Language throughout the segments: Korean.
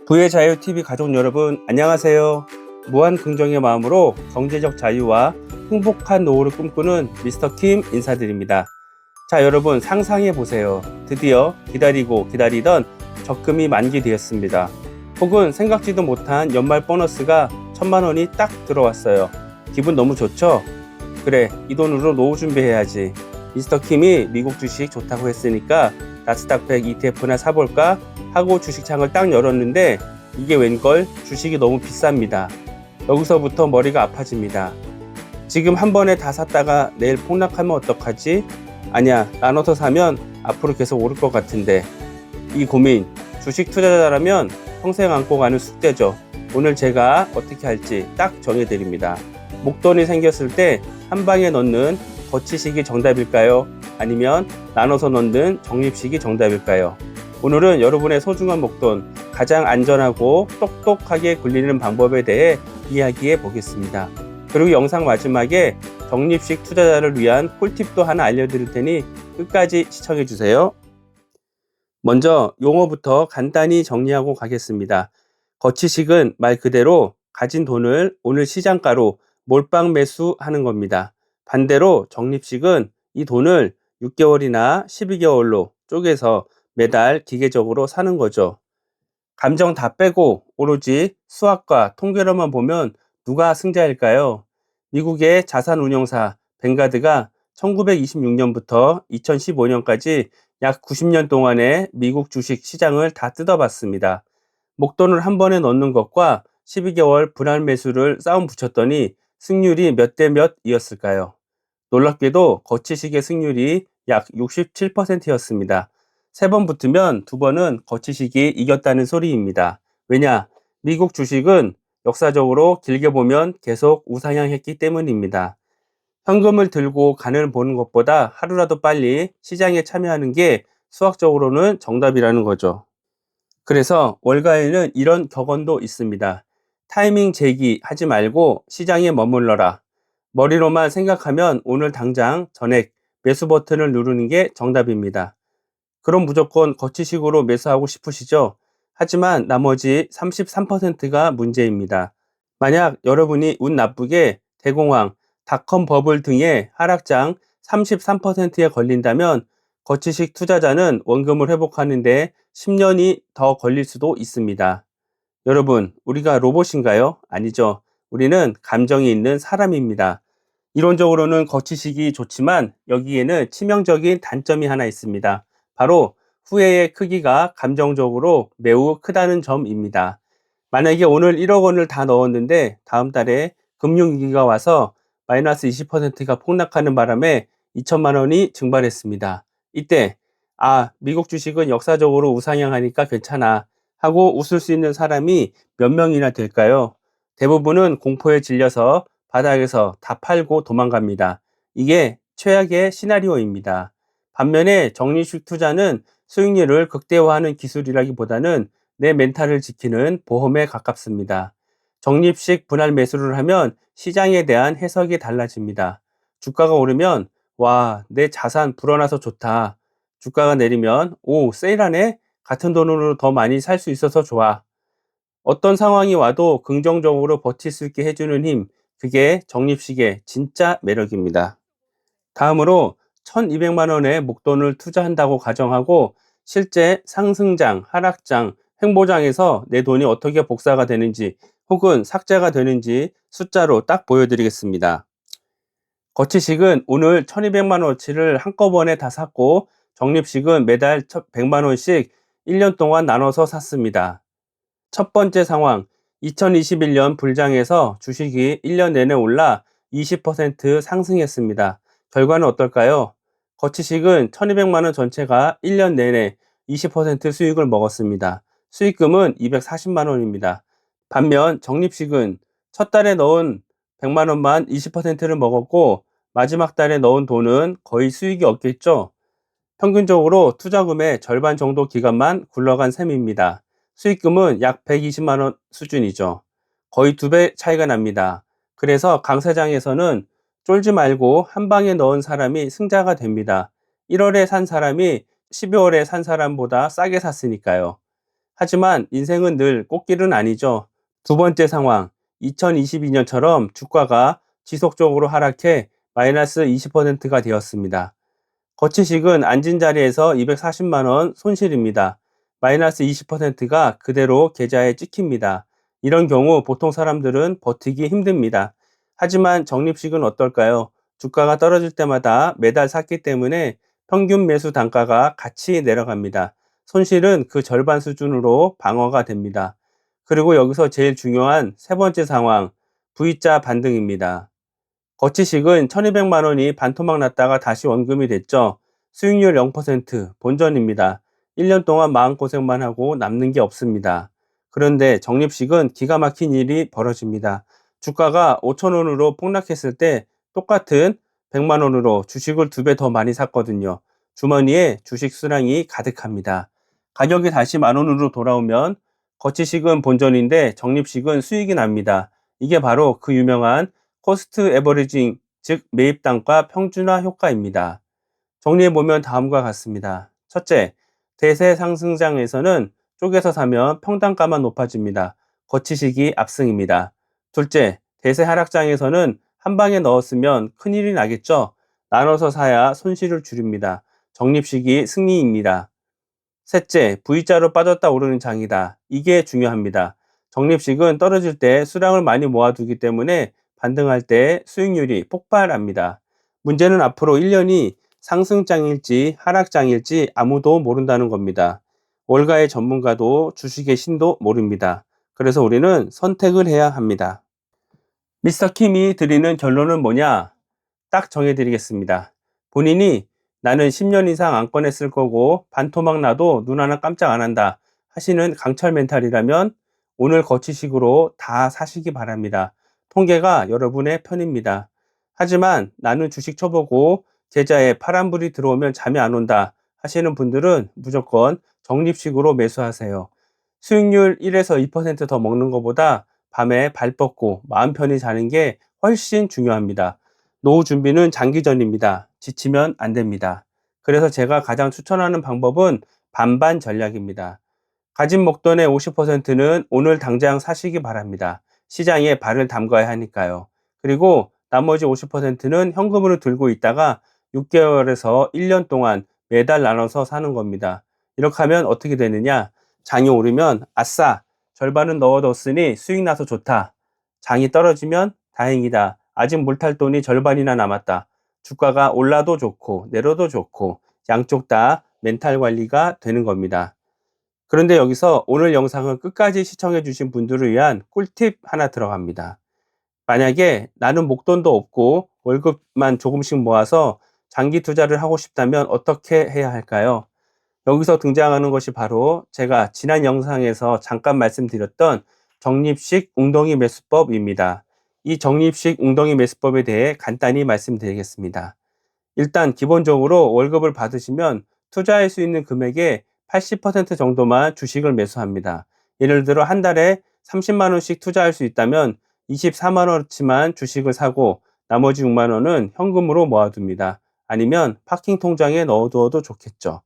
부의 자유 TV 가족 여러분, 안녕하세요. 무한 긍정의 마음으로 경제적 자유와 행복한 노후를 꿈꾸는 미스터 킴 인사드립니다. 자, 여러분 상상해 보세요. 드디어 기다리고 기다리던 적금이 만기되었습니다. 혹은 생각지도 못한 연말 보너스가 1,000만 원이 딱 들어왔어요. 기분 너무 좋죠? 그래, 이 돈으로 노후 준비해야지. 미스터 킴이 미국 주식 좋다고 했으니까 나스닥 100 ETF나 사볼까 하고 주식창을 딱 열었는데 이게 웬걸 주식이 너무 비쌉니다. 여기서부터 머리가 아파집니다. 지금 한 번에 다 샀다가 내일 폭락하면 어떡하지? 아니야, 나눠서 사면 앞으로 계속 오를 것 같은데. 이 고민, 주식 투자자라면 평생 안고 가는 숙제죠. 오늘 제가 어떻게 할지 딱 정해드립니다. 목돈이 생겼을 때 한 방에 넣는 거치식이 정답일까요? 아니면 나눠서 넣는 적립식이 정답일까요? 오늘은 여러분의 소중한 목돈, 가장 안전하고 똑똑하게 굴리는 방법에 대해 이야기해 보겠습니다. 그리고 영상 마지막에 적립식 투자자를 위한 꿀팁도 하나 알려드릴 테니 끝까지 시청해 주세요. 먼저 용어부터 간단히 정리하고 가겠습니다. 거치식은 말 그대로 가진 돈을 오늘 시장가로 몰빵 매수하는 겁니다. 반대로 적립식은 이 돈을 6개월이나 12개월로 쪼개서 매달 기계적으로 사는 거죠. 감정 다 빼고 오로지 수학과 통계로만 보면 누가 승자일까요? 미국의 자산운용사 뱅가드가 1926년부터 2015년까지 약 90년 동안의 미국 주식 시장을 다 뜯어봤습니다. 목돈을 한 번에 넣는 것과 12개월 분할 매수를 싸움 붙였더니 승률이 몇 대 몇이었을까요? 놀랍게도 거치식의 승률이 약 67%였습니다. 3번 붙으면 2번은 거치식이 이겼다는 소리입니다. 왜냐? 미국 주식은 역사적으로 길게 보면 계속 우상향했기 때문입니다. 현금을 들고 간을 보는 것보다 하루라도 빨리 시장에 참여하는 게 수학적으로는 정답이라는 거죠. 그래서 월가에는 이런 격언도 있습니다. 타이밍 제기 하지 말고 시장에 머물러라. 머리로만 생각하면 오늘 당장 전액 매수 버튼을 누르는 게 정답입니다. 그럼 무조건 거치식으로 매수하고 싶으시죠? 하지만 나머지 33%가 문제입니다. 만약 여러분이 운 나쁘게 대공황, 닷컴 버블 등의 하락장 33%에 걸린다면 거치식 투자자는 원금을 회복하는데 10년이 더 걸릴 수도 있습니다. 여러분, 우리가 로봇인가요? 아니죠. 우리는 감정이 있는 사람입니다. 이론적으로는 거치식이 좋지만 여기에는 치명적인 단점이 하나 있습니다. 바로 후회의 크기가 감정적으로 매우 크다는 점입니다. 만약에 오늘 1억 원을 다 넣었는데 다음 달에 금융위기가 와서 마이너스 20%가 폭락하는 바람에 2천만 원이 증발했습니다. 이때 미국 주식은 역사적으로 우상향하니까 괜찮아 하고 웃을 수 있는 사람이 몇 명이나 될까요? 대부분은 공포에 질려서 바닥에서 다 팔고 도망갑니다. 이게 최악의 시나리오입니다. 반면에 적립식 투자는 수익률을 극대화하는 기술이라기보다는 내 멘탈을 지키는 보험에 가깝습니다. 적립식 분할 매수를 하면 시장에 대한 해석이 달라집니다. 주가가 오르면 와, 내 자산 불어나서 좋다. 주가가 내리면 오, 세일하네. 같은 돈으로 더 많이 살 수 있어서 좋아. 어떤 상황이 와도 긍정적으로 버틸 수 있게 해주는 힘, 그게 적립식의 진짜 매력입니다. 다음으로 1,200만 원의 목돈을 투자한다고 가정하고 실제 상승장, 하락장, 횡보장에서 내 돈이 어떻게 복사가 되는지 혹은 삭제가 되는지 숫자로 딱 보여드리겠습니다. 거치식은 오늘 1,200만 원어치를 한꺼번에 다 샀고 적립식은 매달 100만 원씩 1년 동안 나눠서 샀습니다. 첫 번째 상황, 2021년 불장에서 주식이 1년 내내 올라 20% 상승했습니다. 결과는 어떨까요? 거치식은 1200만 원 전체가 1년 내내 20% 수익을 먹었습니다. 수익금은 240만 원입니다. 반면 적립식은 첫 달에 넣은 100만 원만 20%를 먹었고 마지막 달에 넣은 돈은 거의 수익이 없겠죠? 평균적으로 투자금의 절반 정도 기간만 굴러간 셈입니다. 수익금은 약 120만 원 수준이죠. 거의 2배 차이가 납니다. 그래서 강세장에서는 쫄지 말고 한 방에 넣은 사람이 승자가 됩니다. 1월에 산 사람이 12월에 산 사람보다 싸게 샀으니까요. 하지만 인생은 늘 꽃길은 아니죠. 두 번째 상황, 2022년처럼 주가가 지속적으로 하락해 마이너스 20%가 되었습니다. 거치식은 앉은 자리에서 240만원 손실입니다. 마이너스 20%가 그대로 계좌에 찍힙니다. 이런 경우 보통 사람들은 버티기 힘듭니다. 하지만 적립식은 어떨까요? 주가가 떨어질 때마다 매달 샀기 때문에 평균 매수 단가가 같이 내려갑니다. 손실은 그 절반 수준으로 방어가 됩니다. 그리고 여기서 제일 중요한 세 번째 상황, V자 반등입니다. 거치식은 1200만 원이 반토막 났다가 다시 원금이 됐죠. 수익률 0%, 본전입니다. 1년 동안 마음고생만 하고 남는 게 없습니다. 그런데 적립식은 기가 막힌 일이 벌어집니다. 주가가 5,000원으로 폭락했을 때 똑같은 100만 원으로 주식을 2배 더 많이 샀거든요. 주머니에 주식 수량이 가득합니다. 가격이 다시 만 원으로 돌아오면 거치식은 본전인데 적립식은 수익이 납니다. 이게 바로 그 유명한 코스트 에버리징, 즉 매입 단가 평준화 효과입니다. 정리해보면 다음과 같습니다. 첫째, 대세 상승장에서는 쪼개서 사면 평단가만 높아집니다. 거치식이 압승입니다. 둘째, 대세 하락장에서는 한 방에 넣었으면 큰일이 나겠죠. 나눠서 사야 손실을 줄입니다. 적립식이 승리입니다. 셋째, V자로 빠졌다 오르는 장이다. 이게 중요합니다. 적립식은 떨어질 때 수량을 많이 모아두기 때문에 반등할 때 수익률이 폭발합니다. 문제는 앞으로 1년이 상승장일지 하락장일지 아무도 모른다는 겁니다. 월가의 전문가도 주식의 신도 모릅니다. 그래서 우리는 선택을 해야 합니다. 미스터 킴이 드리는 결론은 뭐냐? 딱 정해드리겠습니다. 본인이 나는 10년 이상 안 꺼냈을 거고 반토막 나도 눈 하나 깜짝 안 한다 하시는 강철 멘탈이라면 오늘 거치식으로 다 사시기 바랍니다. 통계가 여러분의 편입니다. 하지만 나는 주식 쳐보고 계좌에 파란불이 들어오면 잠이 안 온다 하시는 분들은 무조건 적립식으로 매수하세요. 수익률 1에서 2% 더 먹는 것보다 밤에 발 뻗고 마음 편히 자는 게 훨씬 중요합니다. 노후 준비는 장기전입니다. 지치면 안 됩니다. 그래서 제가 가장 추천하는 방법은 반반 전략입니다. 가진 목돈의 50%는 오늘 당장 사시기 바랍니다. 시장에 발을 담가야 하니까요. 그리고 나머지 50%는 현금으로 들고 있다가 6개월에서 1년 동안 매달 나눠서 사는 겁니다. 이렇게 하면 어떻게 되느냐? 장이 오르면 아싸! 절반은 넣어뒀으니 수익 나서 좋다. 장이 떨어지면 다행이다. 아직 물탈 돈이 절반이나 남았다. 주가가 올라도 좋고 내려도 좋고 양쪽 다 멘탈 관리가 되는 겁니다. 그런데 여기서 오늘 영상을 끝까지 시청해 주신 분들을 위한 꿀팁 하나 들어갑니다. 만약에 나는 목돈도 없고 월급만 조금씩 모아서 장기 투자를 하고 싶다면 어떻게 해야 할까요? 여기서 등장하는 것이 바로 제가 지난 영상에서 잠깐 말씀드렸던 적립식 웅덩이 매수법입니다. 이 적립식 웅덩이 매수법에 대해 간단히 말씀드리겠습니다. 일단 기본적으로 월급을 받으시면 투자할 수 있는 금액의 80% 정도만 주식을 매수합니다. 예를 들어 한 달에 30만 원씩 투자할 수 있다면 24만 원어치만 주식을 사고 나머지 6만 원은 현금으로 모아둡니다. 아니면 파킹 통장에 넣어두어도 좋겠죠.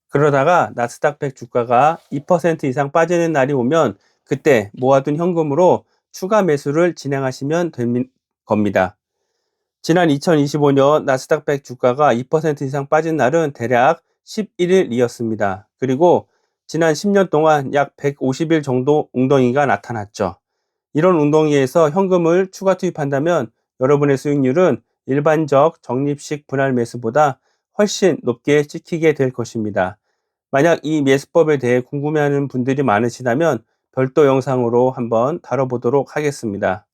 그러다가 나스닥 100 주가가 2% 이상 빠지는 날이 오면 그때 모아둔 현금으로 추가 매수를 진행하시면 되는 겁니다. 지난 2025년 나스닥 100 주가가 2% 이상 빠진 날은 대략 11일이었습니다. 그리고 지난 10년 동안 약 150일 정도 웅덩이가 나타났죠. 이런 웅덩이에서 현금을 추가 투입한다면 여러분의 수익률은 일반적 적립식 분할 매수보다 훨씬 높게 찍히게 될 것입니다. 만약 이 매수법에 대해 궁금해하는 분들이 많으시다면 별도 영상으로 한번 다뤄보도록 하겠습니다.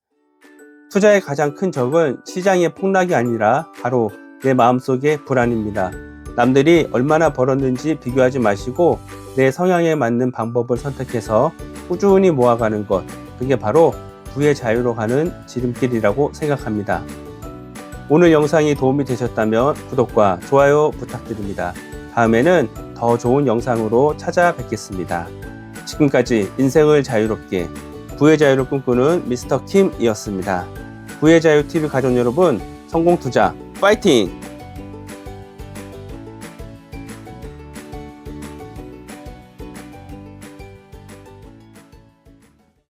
투자의 가장 큰 적은 시장의 폭락이 아니라 바로 내 마음속의 불안입니다. 남들이 얼마나 벌었는지 비교하지 마시고 내 성향에 맞는 방법을 선택해서 꾸준히 모아가는 것, 그게 바로 부의 자유로 가는 지름길이라고 생각합니다. 오늘 영상이 도움이 되셨다면 구독과 좋아요 부탁드립니다. 다음에는 더 좋은 영상으로 찾아뵙겠습니다. 지금까지 인생을 자유롭게 부의 자유를 꿈꾸는 미스터 킴이었습니다. 부의 자유 TV 가족 여러분, 성공 투자 파이팅!